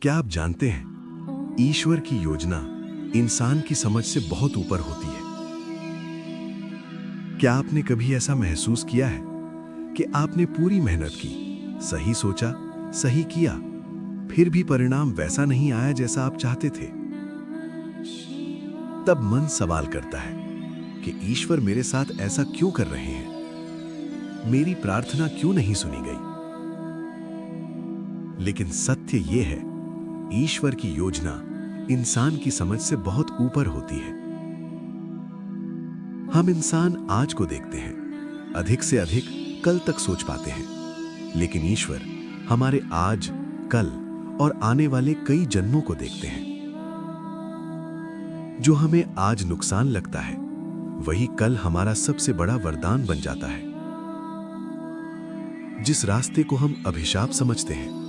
क्या आप जानते हैं, ईश्वर की योजना इंसान की समझ से बहुत ऊपर होती है। क्या आपने कभी ऐसा महसूस किया है कि आपने पूरी मेहनत की, सही सोचा, सही किया, फिर भी परिणाम वैसा नहीं आया जैसा आप चाहते थे? तब मन सवाल करता है कि ईश्वर मेरे साथ ऐसा क्यों कर रहे हैं? मेरी प्रार्थना क्यों नहीं सुनी गई? लेकिन सत्य यह है, ईश्वर की योजना इंसान की समझ से बहुत ऊपर होती है। हम इंसान आज को देखते हैं, अधिक से अधिक कल तक सोच पाते हैं, लेकिन ईश्वर हमारे आज, कल और आने वाले कई जन्मों को देखते हैं। जो हमें आज नुकसान लगता है, वही कल हमारा सबसे बड़ा वरदान बन जाता है। जिस रास्ते को हम अभिशाप समझते हैं,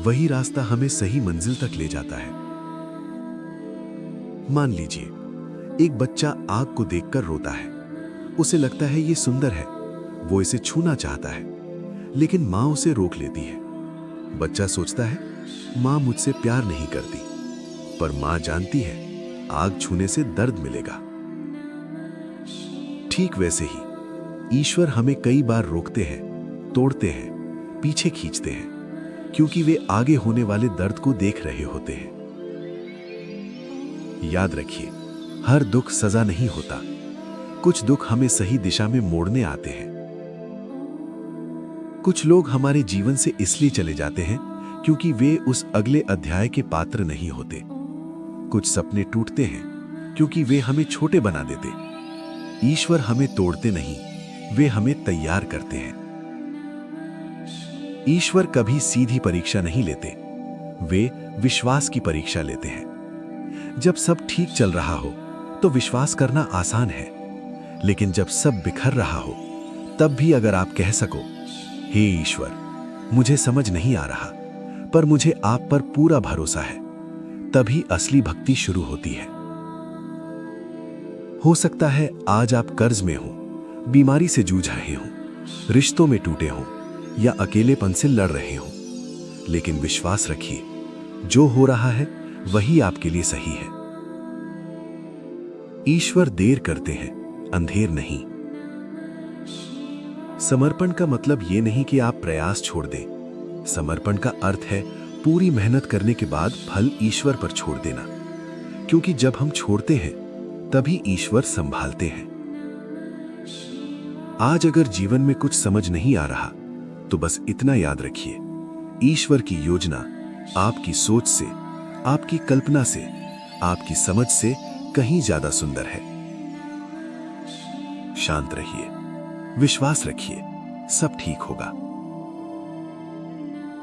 वही रास्ता हमें सही मंजिल तक ले जाता है। मान लीजिए, एक बच्चा आग को देखकर रोता है। उसे लगता है ये सुंदर है, वो इसे छूना चाहता है, लेकिन मां उसे रोक लेती है। बच्चा सोचता है, मां मुझसे प्यार नहीं करती, पर मां जानती है आग छूने से दर्द मिलेगा। ठीक वैसे ही ईश्वर हमें कई बार रोकते हैं, तोड़ते हैं, पीछे खींचते हैं, क्योंकि वे आगे होने वाले दर्द को देख रहे होते हैं। याद रखिए, हर दुख सजा नहीं होता। कुछ दुख हमें सही दिशा में मोड़ने आते हैं। कुछ लोग हमारे जीवन से इसलिए चले जाते हैं क्योंकि वे उस अगले अध्याय के पात्र नहीं होते। कुछ सपने टूटते हैं क्योंकि वे हमें छोटे बना देते। ईश्वर हमें तोड़ते नहीं, वे हमें तैयार करते हैं। ईश्वर कभी सीधी परीक्षा नहीं लेते, वे विश्वास की परीक्षा लेते हैं। जब सब ठीक चल रहा हो तो विश्वास करना आसान है, लेकिन जब सब बिखर रहा हो, तब भी अगर आप कह सको, हे ईश्वर, मुझे समझ नहीं आ रहा, पर मुझे आप पर पूरा भरोसा है, तभी असली भक्ति शुरू होती है। हो सकता है आज आप कर्ज में हो, बीमारी से जूझ रहे हो, रिश्तों में टूटे हो या अकेलेपन से लड़ रहे हो, लेकिन विश्वास रखिए, जो हो रहा है वही आपके लिए सही है। ईश्वर देर करते हैं, अंधेर नहीं। समर्पण का मतलब यह नहीं कि आप प्रयास छोड़ दें। समर्पण का अर्थ है पूरी मेहनत करने के बाद फल ईश्वर पर छोड़ देना, क्योंकि जब हम छोड़ते हैं तभी ईश्वर संभालते हैं। आज अगर जीवन में कुछ समझ नहीं आ रहा, तो बस इतना याद रखिए, ईश्वर की योजना आपकी सोच से, आपकी कल्पना से, आपकी समझ से कहीं ज्यादा सुंदर है। शांत रहिए, विश्वास रखिए, सब ठीक होगा।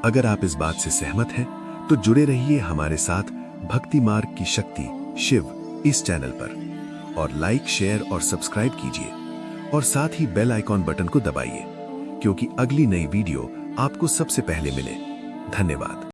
अगर आप इस बात से सहमत हैं, तो जुड़े रहिए हमारे साथ भक्ति मार्ग की शक्ति शिव इस चैनल पर, और लाइक, शेयर और सब्सक्राइब कीजिए, और साथ ही बेल आइकॉन बटन को दबाइए, क्योंकि अगली नई वीडियो आपको सबसे पहले मिले। धन्यवाद।